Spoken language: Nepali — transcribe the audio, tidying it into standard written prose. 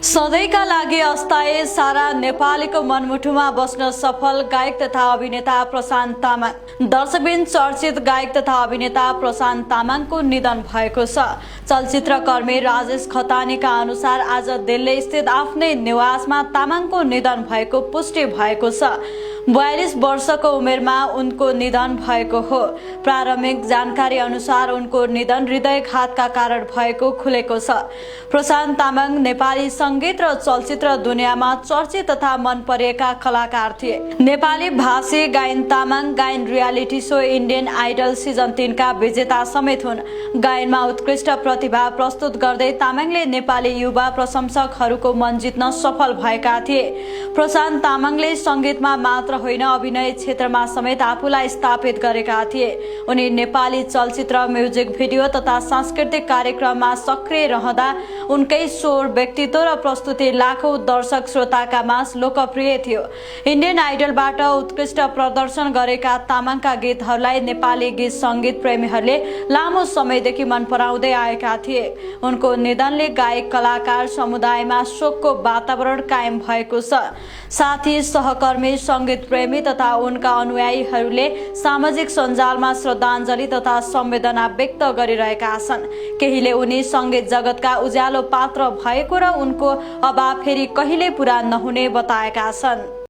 सधैँका लागि अस्थायी सारा नेपालीको मनमुटुमा बस्न सफल गायक तथा अभिनेता प्रशान्त तामाङ। दर्शकबिन चर्चित गायक तथा अभिनेता प्रशान्त तामाङको निधन भएको छ। चलचित्रकर्मी राजेश खतानीका अनुसार आज दिल्ली स्थित आफ्नै निवासमा तामाङको निधन भएको पुष्टि भएको छ। 42 वर्षको उमेरमा उनको निधन भएको हो। प्रारम्भिक जानकारी अनुसार उनको निधन हृदयघातका कारण भएको खुलेको छ। प्रशान्त तामाङ नेपाली संगीत र चलचित्र दुनियाँमा चर्चित तथा मन परेका कलाकार थिए। नेपाली भाषी गायन तामाङ गायन reality show Indian Idol season 3 का विजेता समेत हुन्। गायनमा उत्कृष्ट प्रतिभा प्रस्तुत गर्दै तामाङले नेपाली युवा प्रशंसकहरूको मन जित्न सफल भएका थिए। प्रशान्त तामाङले संगीतमा मात्र होइन अभिनय क्षेत्रमा समेत आफूलाई स्थापित गरेका थिए। उनी नेपाली चलचित्र, म्युजिक भिडियो तथा सांस्कृतिक कार्यक्रममा सक्रिय रहँदा उनकै स्वर, व्यक्तित्व र प्रस्तुति लाखौं दर्शक श्रोताका माझ लोकप्रिय थियो। इन्डियन आइडलबाट उत्कृष्ट प्रदर्शन गरेका तामाङका गीतहरूलाई नेपाली गीत संगीत प्रेमीहरूले लामो समयदेखि मन पराउँदै आएका थिए। उनको निधनले गायक कलाकार समुदायमा शोकको वातावरण कायम भएको छ। साथी, सहकर्मी, संगीत प्रेमी तथा उनका अनुयायीहरूले सामाजिक सञ्जालमा श्रद्धाञ्जली तथा संवेदना व्यक्त गरिरहेका छन्। केहीले उनी संगीत जगतका उज्यालो पात्र भएको र उनको अभाव फेरि कहिल्यै पूरा नहुने बताएका छन्।